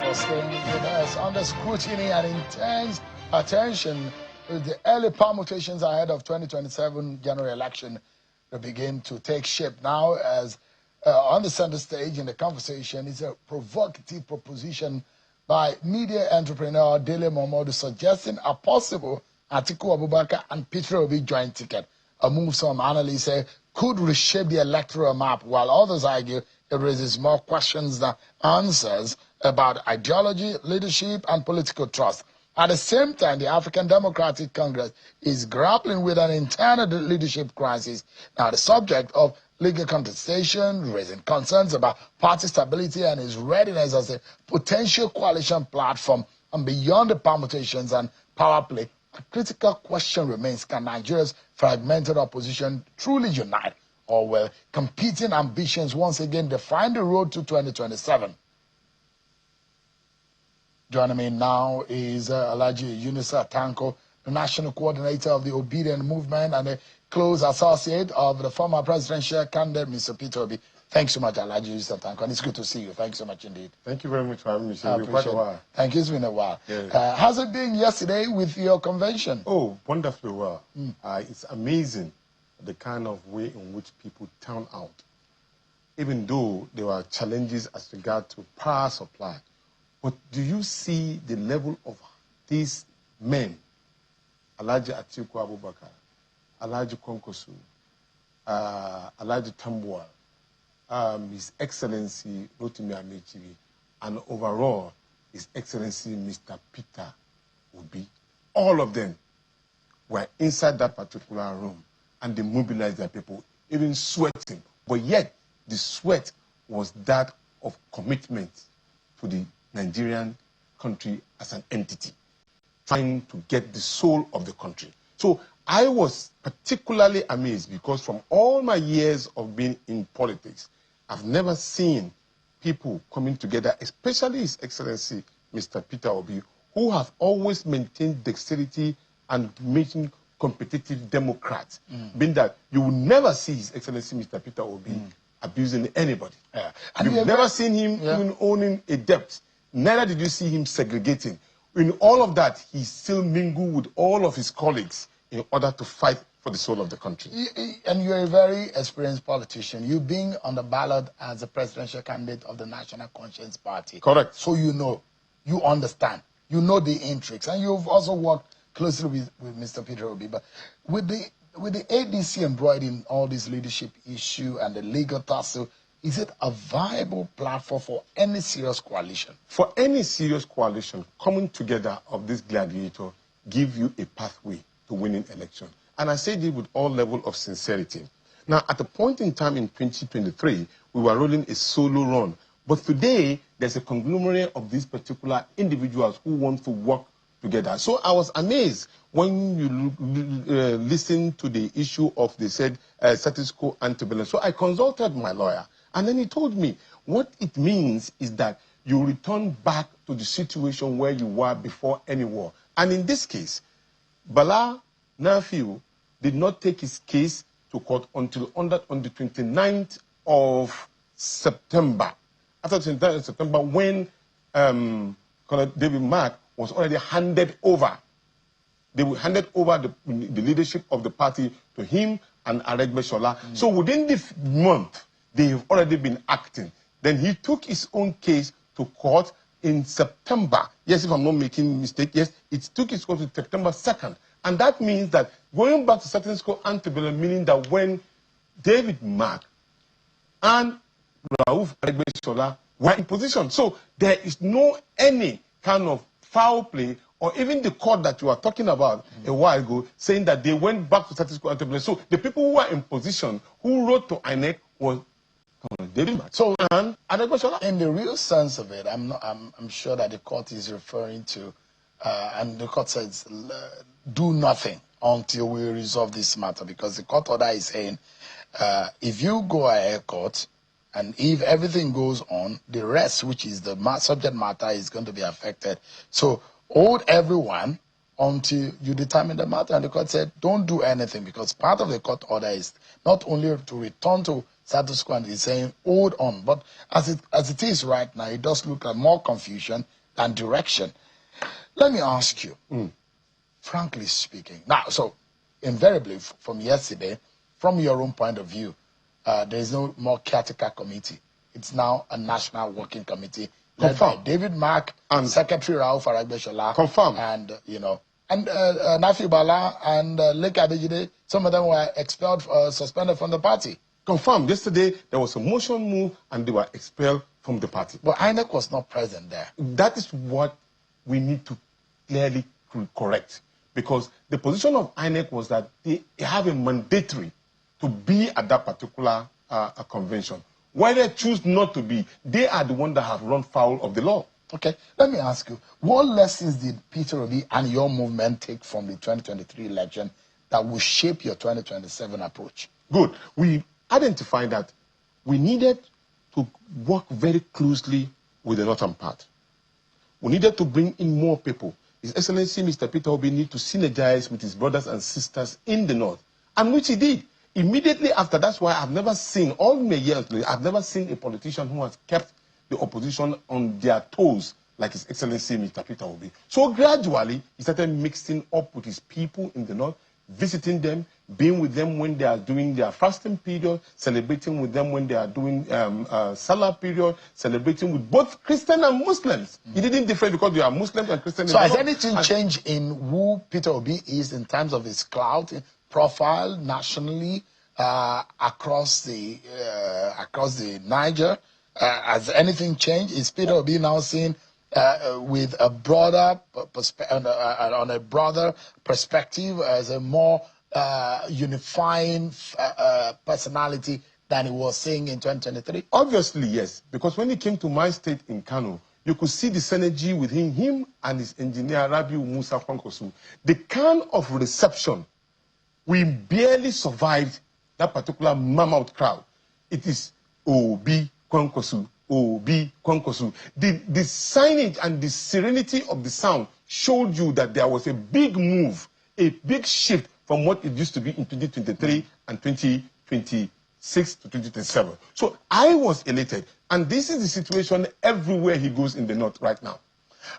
for staying with us. Under scrutiny and intense attention, the early permutations ahead of 2027 general election will begin to take shape now. As on the center stage in the conversation is a provocative proposition by media entrepreneur Dele Momodu suggesting a possible Atiku Abubakar and Peter Obi joint ticket, a move some analysts say could reshape the electoral map, while others argue it raises more questions than answers about ideology, leadership, and political trust. At the same time, the African Democratic Congress is grappling with an internal leadership crisis. Now, the subject of legal contestation, raising concerns about party stability and its readiness as a potential coalition platform, and beyond the permutations and power play, a critical question remains: can Nigeria's fragmented opposition truly unite, or will competing ambitions once again define the road to 2027? Joining me now is Alhaji Yunusa Tanko, the national coordinator of the Obedient Movement and a close associate of the former presidential candidate, Mr. Peter Obi. Thanks so much, Alhaji Yunusa Tanko, and it's good to see you. Thanks so much indeed. Thank you very much for having me. It's been quite a while. Thank you. It's been a while. Yeah. How's it been yesterday with your convention? Oh, wonderfully well. It's amazing the kind of way in which people turn out, even though there were challenges as regard to power supply. But do you see the level of these men, Alhaji Atiku Abubakar, Alhaji Konkosu, Alhaji Tambuwal, His Excellency Rotimi Amechibi, and overall His Excellency Mr. Peter Obi? All of them were inside that particular room, and they mobilized their people, even sweating. But yet, the sweat was that of commitment to the Nigerian country as an entity, trying to get the soul of the country. So I was particularly amazed because from all my years of being in politics, I've never seen people coming together, especially His Excellency Mr. Peter Obi, who have always maintained dexterity and making competitive Democrats, being that you will never see His Excellency Mr. Peter Obi abusing anybody. And you've never seen him even owning a debt. Neither did you see him segregating. In all of that, he still mingled with all of his colleagues in order to fight for the soul of the country. And you're a very experienced politician. You being on the ballot as a presidential candidate of the National Conscience Party. Correct. So you know, you understand, you know the intrigues, and you've also worked closely with Mr. Peter Obi. But with the ADC embroidered in all this leadership issue and the legal tussle, is it a viable platform for any serious coalition? For any serious coalition, coming together of this gladiator give you a pathway to winning election. And I say this with all level of sincerity. Now, at a point in time in 2023, we were rolling a solo run. But today, there's a conglomerate of these particular individuals who want to work together. So I was amazed when you listen to the issue of, they said, status quo ante. So I consulted my lawyer. And then he told me what it means is that you return back to the situation where you were before any war. And in this case, Bala Nafiu did not take his case to court until on the 29th of September. After the 29th of September, when Colonel David Mark was already handed over. They handed over the leadership of the party to him and Aregbe Shola. So within this month, they have already been acting. Then he took his own case to court in September. Yes, if I'm not making a mistake, yes, it took his court to September 2nd. And that means that going back to status quo ante, meaning that when David Mark and Rauf Aregbe Shola were in position, so there is no any kind of foul play, or even the court that you are talking about a while ago, saying that they went back to status quo ante. So the people who were in position, who wrote to INEC, was David. So and in the real sense of it, I'm sure that the court is referring to, and the court says, do nothing until we resolve this matter, because the court order is saying, if you go ahead court, and if everything goes on, the rest, which is the subject matter, is going to be affected. So hold everyone until you determine the matter. And the court said, don't do anything, because part of the court order is not only to return to status quo, it's saying hold on. But as it is right now, it does look like more confusion and direction. Let me ask you, frankly speaking, now, so invariably from yesterday, from your own point of view, there is no more caretaker committee. It's now a national working committee led by David Mark and Secretary Raouf Aragbeshola. Confirm. And, and Nafi Bala and Leke Abejide, some of them were expelled, suspended from the party. Confirmed. Yesterday, there was a motion move and they were expelled from the party. But INEC was not present there. That is what we need to clearly correct. Because the position of INEC was that they have a mandatory to be at that particular convention. Why they choose not to be, they are the ones that have run foul of the law. Okay, let me ask you, what lessons did Peter Obi and your movement take from the 2023 election that will shape your 2027 approach? Good. We identified that we needed to work very closely with the northern part. We needed to bring in more people. His Excellency Mr. Peter Obi needed to synergize with his brothers and sisters in the north, and which he did. Immediately after, that's why I've never seen, all my years, I've never seen a politician who has kept the opposition on their toes like His Excellency Mr. Peter Obi. So gradually, he started mixing up with his people in the north, visiting them, being with them when they are doing their fasting period, celebrating with them when they are doing Salah period, celebrating with both Christian and Muslims. He didn't differ because they are Muslims and Christians. So has anything changed in who Peter Obi is in terms of his clout, profile nationally across the Niger? Has anything changed? Is Peter Obi now seen with a broader on a broader perspective as a more unifying personality than he was seeing in 2023? Obviously, yes. Because when he came to my state in Kano, you could see the synergy within him and his engineer, Rabiu Musa Kwankosu. The kind of reception, we barely survived that particular mammoth crowd. It is Obi Kwankosu, Obi Kwankosu. The signage and the serenity of the sound showed you that there was a big move, a big shift from what it used to be in 2023 and 2026 to 2027. So I was elated. And this is the situation everywhere he goes in the north right now.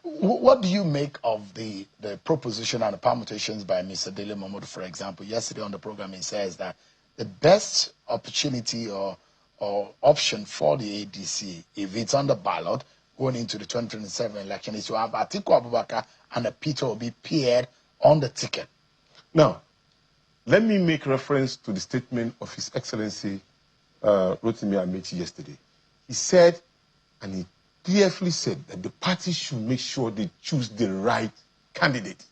What do you make of the proposition and the permutations by Mr. Dele Momodu, for example? Yesterday on the program, he says that the best opportunity or option for the ADC, if it's on the ballot going into the 2027 election, is to have Atiku Abubakar and Peter Obi paired on the ticket. Now, let me make reference to the statement of His Excellency Rotimi Amechi yesterday. He said, and he clearly said, that the party should make sure they choose the right candidate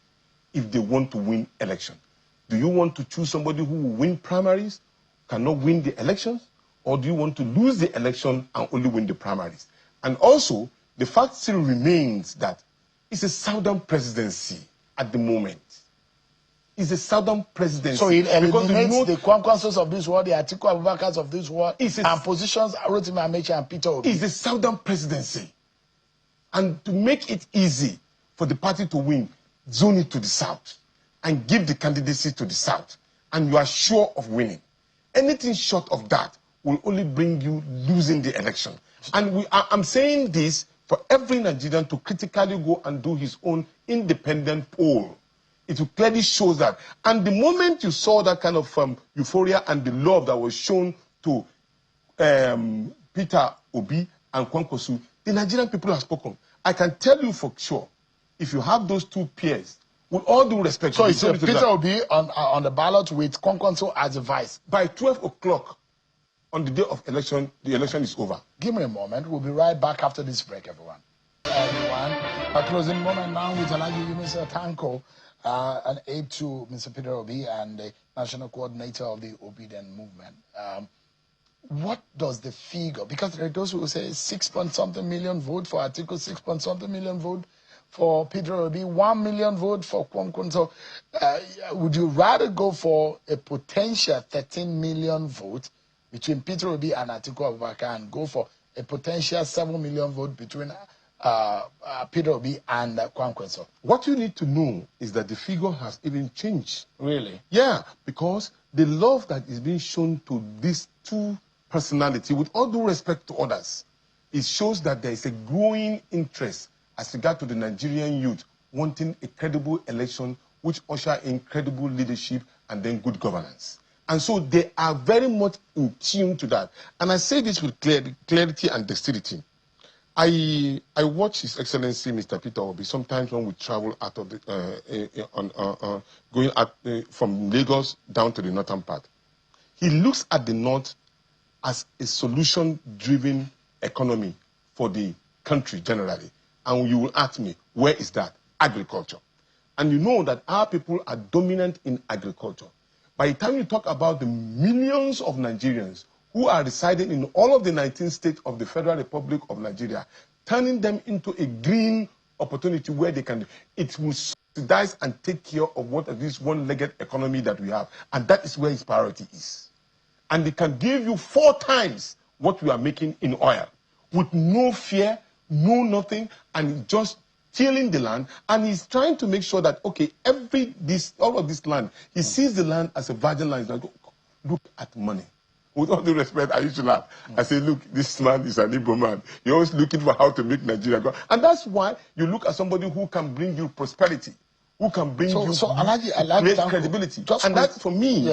if they want to win election. Do you want to choose somebody who will win primaries, cannot win the elections? Or do you want to lose the election and only win the primaries? And also, the fact still remains that it's a southern presidency at the moment. It's a southern presidency. So it eliminates the Kwankwansos of this world, the Atiku Abubakars of this world, and positions Rotimi Amechi and Peter Obi. It's a southern presidency. And to make it easy for the party to win, zone it to the south and give the candidacy to the south. And you are sure of winning. Anything short of that will only bring you losing the election. And I'm saying this for every Nigerian to critically go and do his own independent poll. It clearly shows that. And the moment you saw that kind of euphoria and the love that was shown to Peter Obi and Kwankosu, the Nigerian people have spoken. I can tell you for sure, if you have those two peers, with all due respect... So it's Peter Obi on the ballot with Kwankwanso as a vice. By 12 o'clock on the day of election, the election is over. Give me a moment. We'll be right back after this break, everyone. Everyone, a closing moment now with Alhaji Yunus Tanko, an aide to Mr. Peter Obi and the national coordinator of the Obedient movement. What does the figure, because there are those who say 6-point-something million vote for Atiku, 6-point-something million vote for Peter Obi, 1 million vote for Kwankwanso. Would you rather go for a potential 13 million vote between Peter Obi and Atiku Abubakar and go for a potential 7 million vote between Peter Obi and Kwankwanso? What you need to know is that the figure has even changed. Really? Yeah, because the love that is being shown to these two personalities, with all due respect to others, it shows that there is a growing interest as regard to the Nigerian youth wanting a credible election which usher in credible leadership and then good governance. And so they are very much in tune to that. And I say this with clarity and dexterity. I watch His Excellency Mr. Peter Obi sometimes when we travel out of the, going out, from Lagos down to the northern part. He looks at the north as a solution-driven economy for the country generally. And you will ask me, where is that? Agriculture. And you know that our people are dominant in agriculture. By the time you talk about the millions of Nigerians who are residing in all of the 19 states of the Federal Republic of Nigeria, turning them into a green opportunity where they can, it will subsidize and take care of what is this one-legged economy that we have. And that is where his priority is. And they can give you 4 times what we are making in oil with no fear, no nothing, and just tilling the land. And he's trying to make sure that, okay, all of this land, he sees the land as a virgin land. He's like, look at money. With all due respect, I used to laugh. I say, look, this man is an Igbo man. You're always looking for how to make Nigeria go. And that's why you look at somebody who can bring you prosperity, who can bring you great credibility. And that, for me,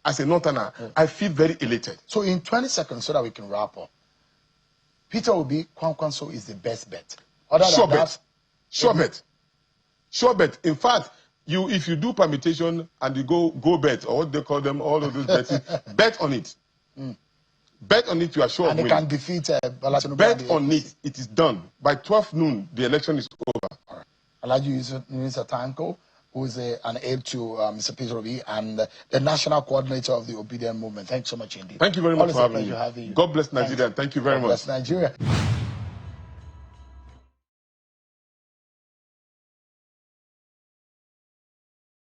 as a northerner, I feel very elated. So in 20 seconds, so that we can wrap up, Peter Obi, Kwankwanso is the best bet. Sure bet. Sure bet. Sure bet. In fact, if you do permutation and you go bet, or what they call them, all of those bets, bet on it. Bet on it, you are sure and of winning. And they can defeat bet on it. It is done. By 12 noon, the election is over. All right. Alhaji Mr. Tanko, who is an aide to Mr. Peter Obi and the national coordinator of the Obedient Movement. Thanks so much indeed. Thank you very much for having me. God bless Nigeria. Thank you very much. God bless Nigeria.